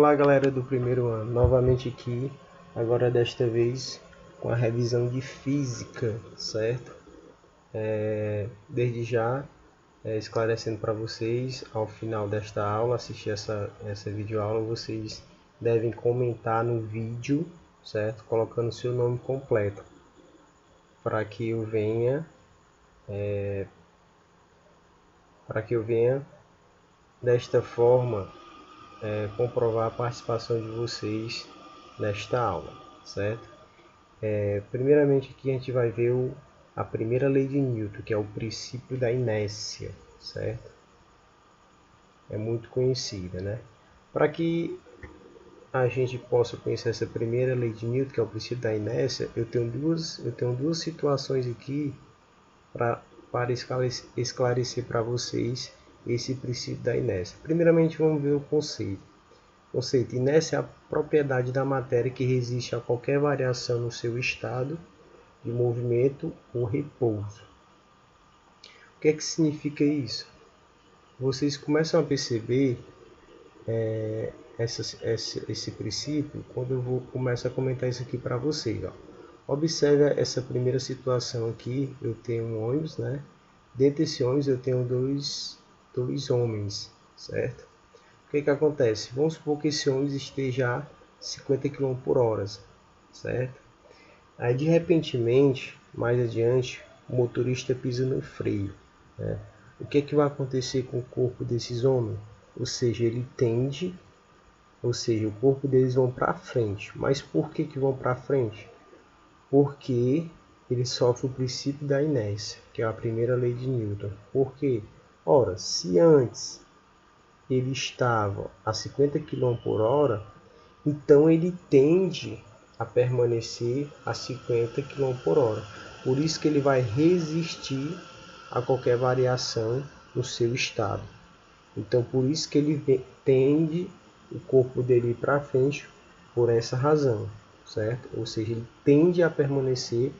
Olá galera do primeiro ano, novamente aqui, agora desta vez com a revisão de física, certo? Desde já, esclarecendo para vocês, ao final desta aula, assistir essa videoaula, vocês devem comentar no vídeo, certo? Colocando seu nome completo, para que eu venha desta forma comprovar a participação de vocês nesta aula, certo? Primeiramente aqui a gente vai ver a primeira lei de Newton, que é o princípio da inércia, certo? É muito conhecida, né? Para que a gente possa conhecer essa primeira lei de Newton, que é o princípio da inércia, eu tenho duas situações aqui para esclarecer para vocês esse princípio da inércia. Primeiramente vamos ver o conceito. Inércia é a propriedade da matéria que resiste a qualquer variação no seu estado de movimento ou repouso. O que é que significa isso? Vocês começam a perceber esse princípio quando eu começar a comentar isso aqui para vocês. Ó. Observe essa primeira situação aqui. Eu tenho um ônibus, né? Dentro desse ônibus eu tenho dois homens, certo? O que acontece? Vamos supor que esse ônibus esteja a 50 km por hora, certo? Aí de repentemente, mais adiante, o motorista pisa no freio, né? O que vai acontecer com o corpo desses homens? Ou seja, o corpo deles vão para frente. Mas por que vão para frente? Porque ele sofre o princípio da inércia, que é a primeira lei de Newton. Por quê? Ora, se antes ele estava a 50 km por hora, então ele tende a permanecer a 50 km por hora. Por isso que ele vai resistir a qualquer variação no seu estado. Então por isso que ele tende o corpo dele para frente por essa razão, certo? Ou seja, ele tende a permanecer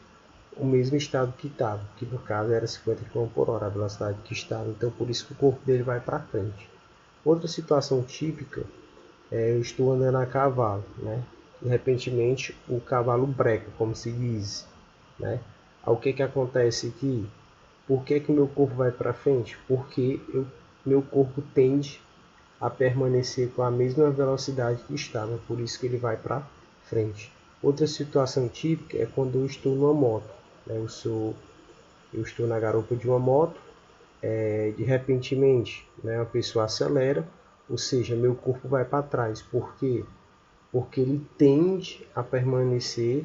o mesmo estado que estava, que no caso era 50 km por hora, a velocidade que estava. Então por isso que o corpo dele vai para frente. Outra situação típica eu estou andando a cavalo, né? E repentemente o cavalo breca, como se diz, né? Aí, o que acontece aqui? Por que o meu corpo vai para frente? Porque meu corpo tende a permanecer com a mesma velocidade que estava, por isso que ele vai para frente. Outra situação típica é quando eu estou numa moto, né? Eu estou na garupa de uma moto, de repentemente, né, a pessoa acelera, ou seja, meu corpo vai para trás. Por quê? Porque ele tende a permanecer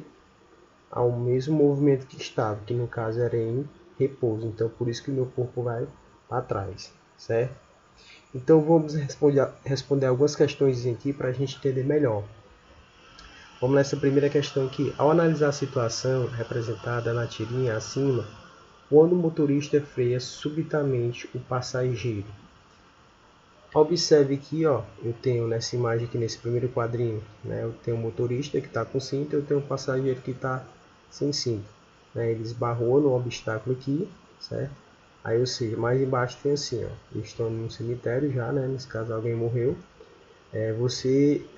ao mesmo movimento que estava, que no caso era em repouso. Então, por isso que meu corpo vai para trás, certo? Então, vamos responder algumas questões aqui para a gente entender melhor. Vamos nessa primeira questão aqui. Ao analisar a situação representada na tirinha acima, quando o motorista freia subitamente o passageiro. Observe aqui, ó, eu tenho nessa imagem aqui, nesse primeiro quadrinho, né, eu tenho um motorista que está com cinto, eu tenho um passageiro que está sem cinto. Né, ele esbarrou no obstáculo aqui, certo? Aí, ou seja, mais embaixo tem assim, ó, eles estão no cemitério já, né, nesse caso alguém morreu.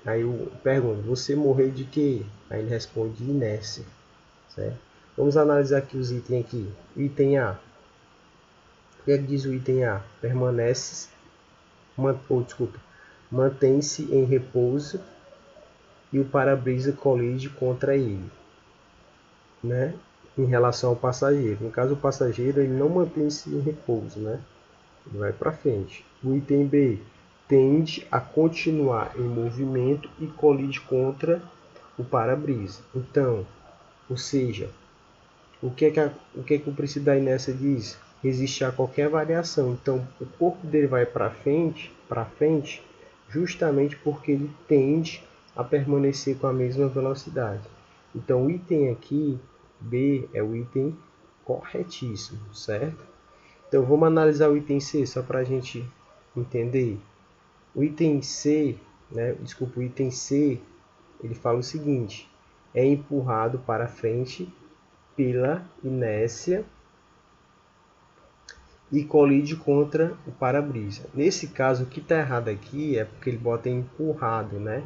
Aí eu pergunto, você morreu de quê? Aí ele responde de inércia, certo? Vamos analisar aqui os itens aqui. Item A. O que diz o item A? Mantém-se em repouso e o para-brisa colide contra ele, né? Em relação ao passageiro. No caso, o passageiro ele não mantém-se em repouso, né? Ele vai para frente. O item B tende a continuar em movimento e colide contra o para-brisa. Então, ou seja, o que o princípio da inércia diz? Resistir a qualquer variação. Então, o corpo dele vai para frente, justamente porque ele tende a permanecer com a mesma velocidade. Então, o item aqui, B, é o item corretíssimo, certo? Então, vamos analisar o item C, só para a gente entender. O item C, o item C, ele fala o seguinte: é empurrado para frente pela inércia e colide contra o para-brisa. Nesse caso, o que está errado aqui é porque ele bota empurrado, né?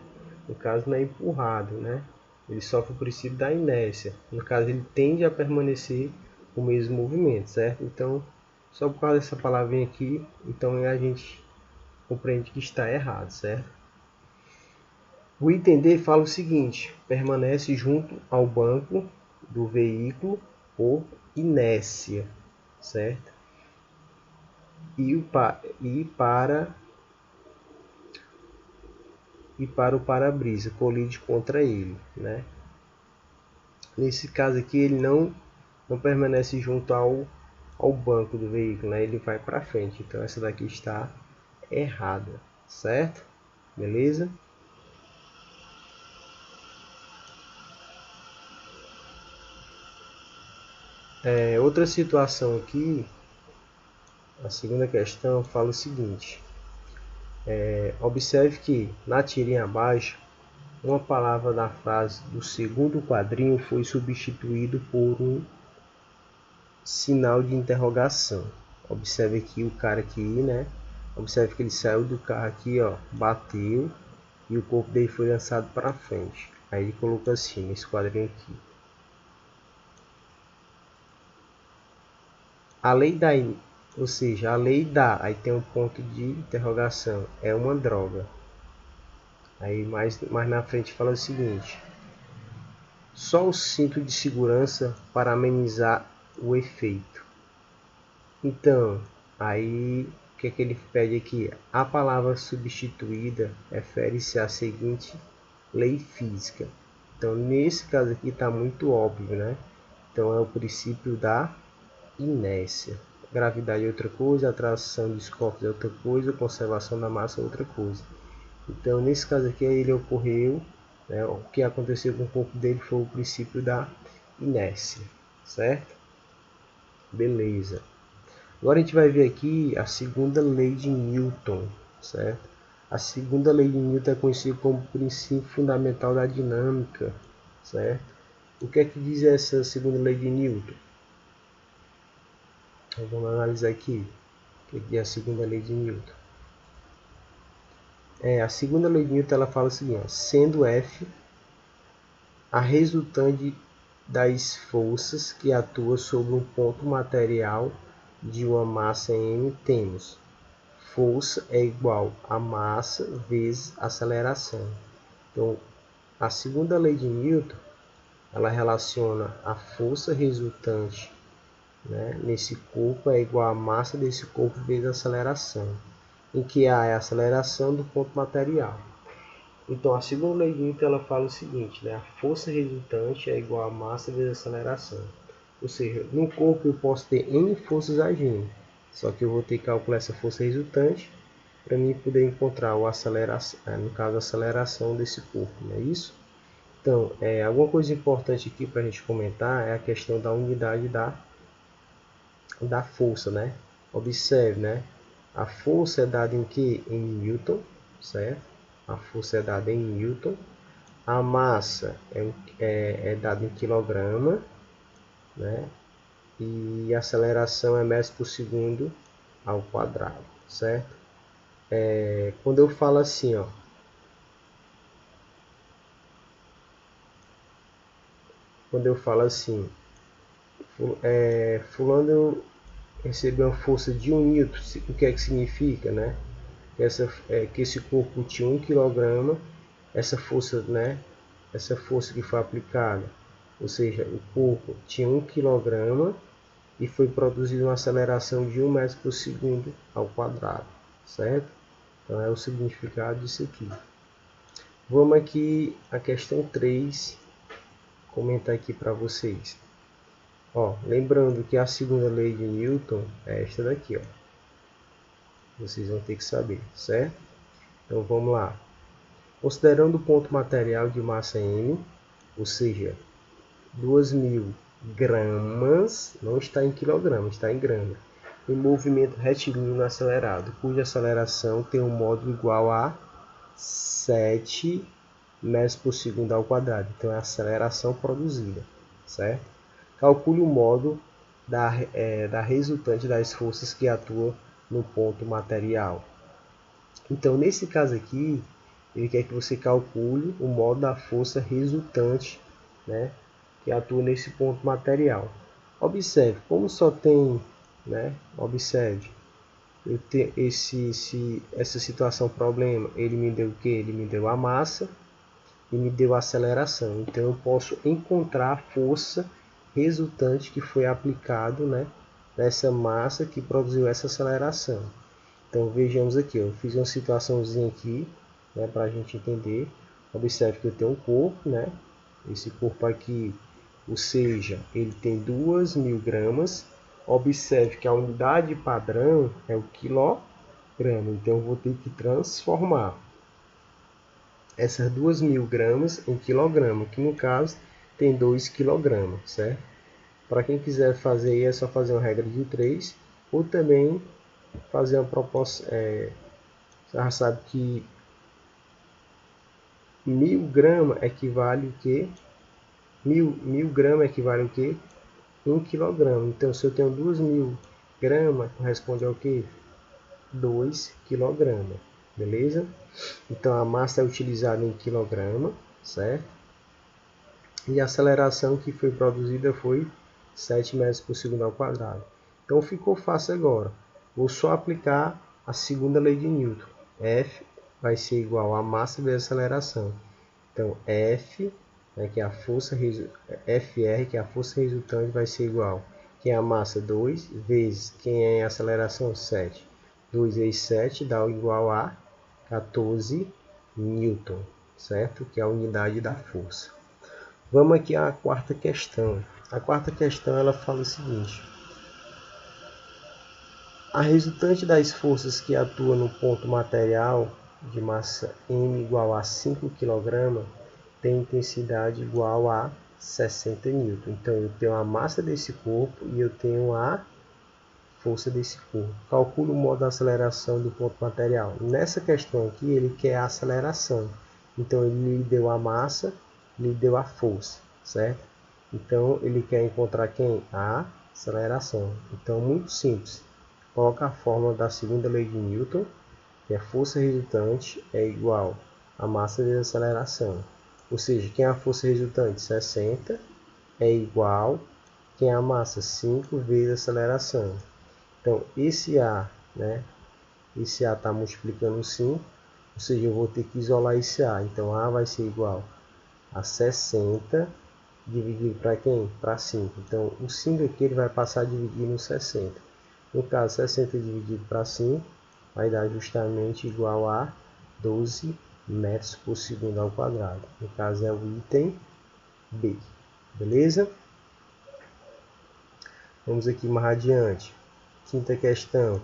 No caso, não é empurrado, né? Ele sofre o princípio da inércia. No caso, ele tende a permanecer com o mesmo movimento, certo? Então, só por causa dessa palavrinha aqui, então a gente compreende que está errado, certo? O item D fala o seguinte: permanece junto ao banco do veículo por inércia, certo? E para o para-brisa, colide contra ele, né? Nesse caso aqui, ele não permanece junto ao banco do veículo, né? Ele vai para frente. Então essa daqui está errada, certo? Beleza? Outra situação aqui, a segunda questão fala o seguinte: observe que na tirinha abaixo, uma palavra da frase do segundo quadrinho foi substituído por um sinal de interrogação. Observe aqui o cara aqui, né? Observe que ele saiu do carro aqui, ó, bateu e o corpo dele foi lançado para frente. Aí ele colocou assim nesse quadrinho aqui: a lei da, ou seja, a lei da, aí tem um ponto de interrogação, é uma droga. Aí mais na frente fala o seguinte: só o cinto de segurança para amenizar o efeito. Então, aí o que é que ele pede aqui? A palavra substituída refere-se à seguinte lei física. Então, nesse caso aqui está muito óbvio, né? Então, é o princípio da inércia. Gravidade é outra coisa, atração dos corpos é outra coisa, conservação da massa é outra coisa. Então, nesse caso aqui, ele ocorreu, né? O que aconteceu com o corpo dele foi o princípio da inércia, certo? Beleza. Agora a gente vai ver aqui a segunda lei de Newton, certo? A segunda lei de Newton é conhecida como princípio fundamental da dinâmica, certo? O que é que diz essa segunda lei de Newton? Então, vamos analisar aqui o que é a segunda lei de Newton. A segunda lei de Newton ela fala o seguinte: ó, sendo F a resultante das forças que atuam sobre um ponto material de uma massa m, temos força é igual a massa vezes aceleração. Então, a segunda lei de Newton ela relaciona a força resultante, né, nesse corpo é igual a massa desse corpo vezes a aceleração, em que A é a aceleração do ponto material. Então, a segunda lei de Newton ela fala o seguinte, né, a força resultante é igual a massa vezes a aceleração. Ou seja, no corpo eu posso ter N forças agindo, só que eu vou ter que calcular essa força resultante para mim poder encontrar o aceleração, no caso a aceleração desse corpo, não é isso? Então, alguma coisa importante aqui para a gente comentar é a questão da unidade da força, né? Observe, né? A força é dada em que? Em Newton, certo? A força é dada em Newton. A massa é dada em quilograma, né? E a aceleração é metros por segundo ao quadrado, certo? Quando eu falo assim, ó, quando eu falo assim, fulano recebeu uma força de 1 newton, o que é que significa, né? Que esse corpo tinha 1 kg, essa força, né? Essa força que foi aplicada, ou seja, o corpo tinha 1 kg e foi produzida uma aceleração de 1 metro por segundo ao quadrado, certo? Então é o significado disso aqui. Vamos aqui a questão 3, comentar aqui para vocês. Ó, lembrando que a segunda lei de Newton é esta daqui, ó. Vocês vão ter que saber, certo? Então vamos lá. Considerando o ponto material de massa m, ou seja, 2.000 gramas, não está em quilograma, está em grama, em movimento retilíneo acelerado, cuja aceleração tem um módulo igual a 7 metros por segundo ao quadrado. Então é a aceleração produzida, certo? Calcule o módulo da resultante das forças que atuam no ponto material. Então, nesse caso aqui, ele quer que você calcule o modo da força resultante, né, que atua nesse ponto material. Observe, como só tem, observe, eu tenho essa situação problema, ele me deu o que? Ele me deu a massa e me deu a aceleração. Então eu posso encontrar a força resultante que foi aplicado, nessa massa que produziu essa aceleração. Então vejamos aqui, eu fiz uma situaçãozinha aqui, para a gente entender. Observe que eu tenho um corpo, esse corpo aqui, ou seja, ele tem 2.000 gramas. Observe que a unidade padrão é o quilograma, então eu vou ter que transformar essas 2.000 gramas em quilograma, que no caso tem 2 quilogramas, certo? Para quem quiser fazer aí, é só fazer uma regra de 3, ou também fazer uma proporção. Você já sabe que 1.000 gramas equivale o quê? 1.000 gramas equivale o quê? 1 quilograma. Então, se eu tenho 2.000 gramas, corresponde ao quê? 2 quilogramas. Beleza? Então, a massa é utilizada em quilograma, certo? E a aceleração que foi produzida foi 7 metros por segundo ao quadrado. Então, ficou fácil agora. Vou só aplicar a segunda lei de Newton. F vai ser igual a massa vezes a aceleração. Então, F, que é a força, FR, que é a força resultante, vai ser igual. Quem é a massa? 2, vezes quem é a aceleração? 7. 2 vezes 7 dá igual a 14 Newton, certo? Que é a unidade da força. Vamos aqui à quarta questão. A quarta questão ela fala o seguinte: a resultante das forças que atuam no ponto material de massa M igual a 5 kg tem intensidade igual a 60 N. Então eu tenho a massa desse corpo e eu tenho a força desse corpo. Calcule o modo de aceleração do ponto material. Nessa questão aqui ele quer a aceleração. Então ele lhe deu a massa, lhe deu a força, certo? Então ele quer encontrar quem? A aceleração. Então muito simples. Coloca a fórmula da segunda lei de Newton, que a força resultante é igual a massa vezes a aceleração. Ou seja, quem é a força resultante? 60 é igual quem é a massa? 5 vezes a aceleração. Então, esse A, esse A está multiplicando 5, ou seja, eu vou ter que isolar esse A. Então, A vai ser igual a 60 dividido para quem? Para 5. Então, o 5 aqui ele vai passar a dividir no 60. No caso, 60 dividido para 5 vai dar justamente igual a 12 metros por segundo ao quadrado. No caso, é o item B. Beleza? Vamos aqui mais adiante. Quinta questão.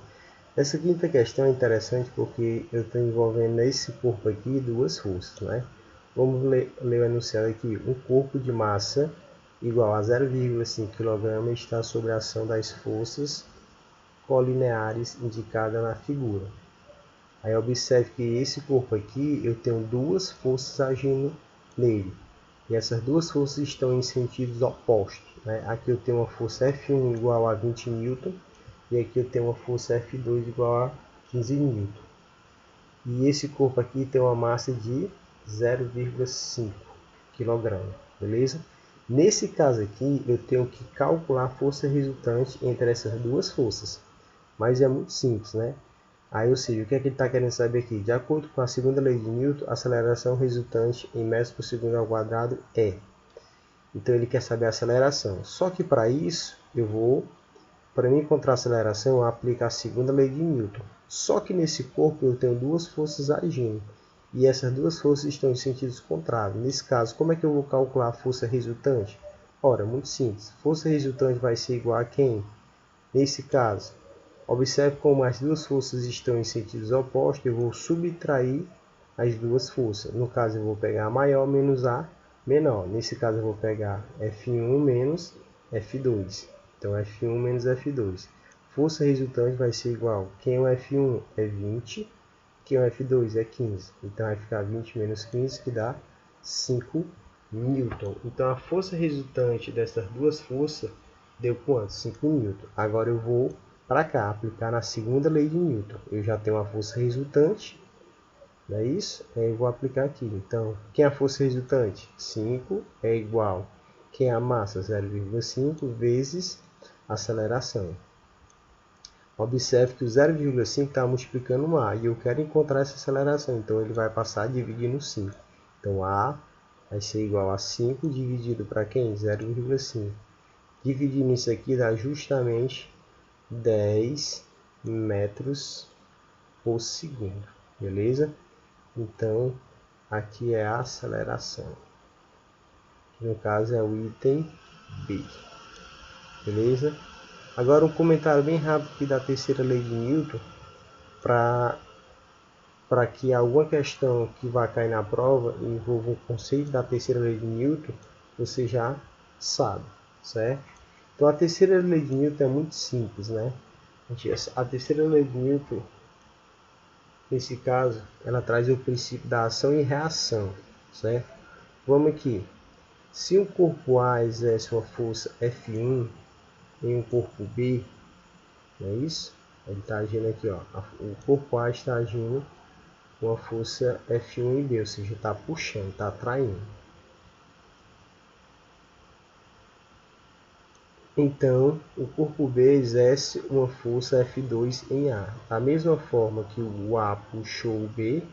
Essa quinta questão é interessante porque eu estou envolvendo nesse corpo aqui duas forças, Vamos ler o enunciado aqui. Um corpo de massa igual a 0,5 kg está sob a ação das forças colineares indicada na figura. Aí observe que esse corpo aqui eu tenho duas forças agindo nele. E essas duas forças estão em sentidos opostos. Aqui eu tenho uma força F1 igual a 20 N e aqui eu tenho uma força F2 igual a 15 N. E esse corpo aqui tem uma massa de 0,5 kg, beleza? Nesse caso aqui eu tenho que calcular a força resultante entre essas duas forças. Mas é muito simples, Aí, ou seja, o que é que ele está querendo saber aqui? De acordo com a segunda lei de Newton, a aceleração resultante em metros por segundo ao quadrado é. Então, ele quer saber a aceleração. Só que para isso, para mim encontrar a aceleração, eu aplico a segunda lei de Newton. Só que nesse corpo eu tenho duas forças agindo. E essas duas forças estão em sentidos contrários. Nesse caso, como é que eu vou calcular a força resultante? Ora, muito simples. Força resultante vai ser igual a quem? Nesse caso, observe como as duas forças estão em sentidos opostos, eu vou subtrair as duas forças. No caso, eu vou pegar a maior menos a menor. Nesse caso, eu vou pegar F1 menos F2. Então, F1 menos F2. Força resultante vai ser igual. Quem é o F1 é 20, quem é o F2 é 15. Então, vai ficar 20 menos 15, que dá 5 Newton. Então, a força resultante dessas duas forças deu quanto? 5 newton. Agora eu vou para cá, aplicar na segunda lei de Newton. Eu já tenho a força resultante, não é isso? Eu vou aplicar aqui. Então, quem é a força resultante? 5 é igual. Quem é a massa? 0,5 vezes a aceleração. Observe que o 0,5 está multiplicando um A e eu quero encontrar essa aceleração, então ele vai passar a dividir no 5. Então A vai ser igual a 5 dividido para quem? 0,5. Dividindo isso aqui dá justamente 10 metros por segundo, beleza? Então aqui é a aceleração, que no caso é o item B, beleza? Agora um comentário bem rápido aqui da terceira lei de Newton, para que alguma questão que vai cair na prova envolva o conceito da terceira lei de Newton, você já sabe, certo? Então a terceira lei de Newton é muito simples, né? A terceira lei de Newton, nesse caso, ela traz o princípio da ação e reação, certo? Vamos aqui. Se um corpo A exerce uma força F1 em um corpo B, não é isso? Ele está agindo aqui, ó. O corpo A está agindo com a força F1 em B, ou seja, está puxando, está atraindo. Então, o corpo B exerce uma força F2 em A. Da mesma forma que o A puxou o B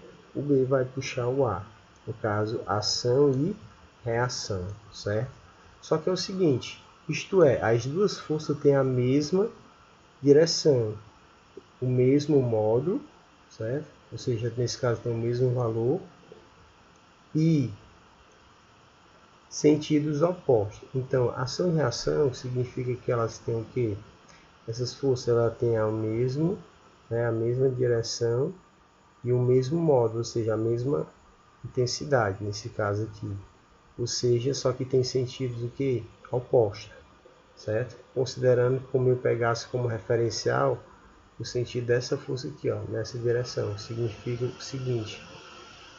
vai puxar o A. No caso, ação e reação, certo? Só que é o seguinte, isto é, as duas forças têm a mesma direção, o mesmo módulo, certo? Ou seja, nesse caso tem o mesmo valor e sentidos opostos. Então, ação e reação significa que elas têm o quê? Essas forças ela têm a mesma direção e o mesmo módulo, ou seja, a mesma intensidade, nesse caso aqui. Ou seja, só que tem sentidos o quê? Opostos, certo? Considerando como eu pegasse como referencial o sentido dessa força aqui, ó, nessa direção, significa o seguinte,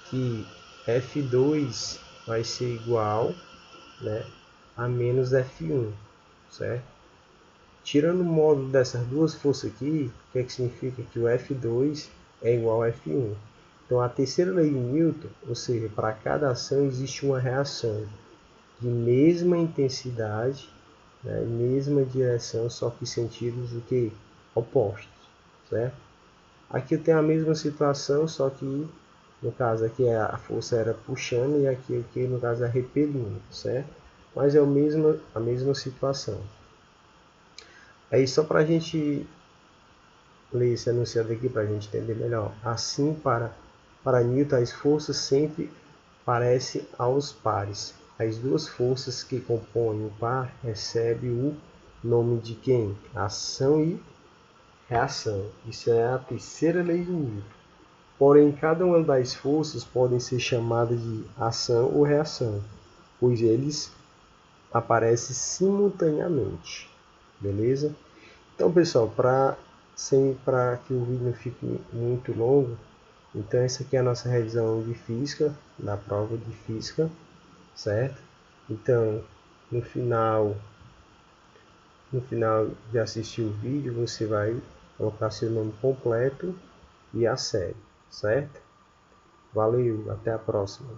que F2 vai ser igual, né, a menos F1, certo? Tirando o módulo dessas duas forças aqui, o que é que significa? Que o F2 é igual a F1. Então a terceira lei de Newton, ou seja, para cada ação existe uma reação de mesma intensidade, né, mesma direção, só que sentidos o que? Opostos, certo? Aqui eu tenho a mesma situação, só que no caso aqui a força era puxando e aqui no caso é repelindo, certo? Mas é a mesma situação. Aí só para a gente ler esse enunciado aqui, para a gente entender melhor. Assim, para Newton, as forças sempre parecem aos pares. As duas forças que compõem o par recebem o nome de quem? Ação e reação. Isso é a terceira lei de Newton. Porém, cada uma das forças podem ser chamadas de ação ou reação, pois eles aparecem simultaneamente. Beleza? Então, pessoal, para que o vídeo não fique muito longo, então essa aqui é a nossa revisão de física, da prova de física, certo? Então, no final de assistir o vídeo, você vai colocar seu nome completo e a série, certo? Valeu, até a próxima.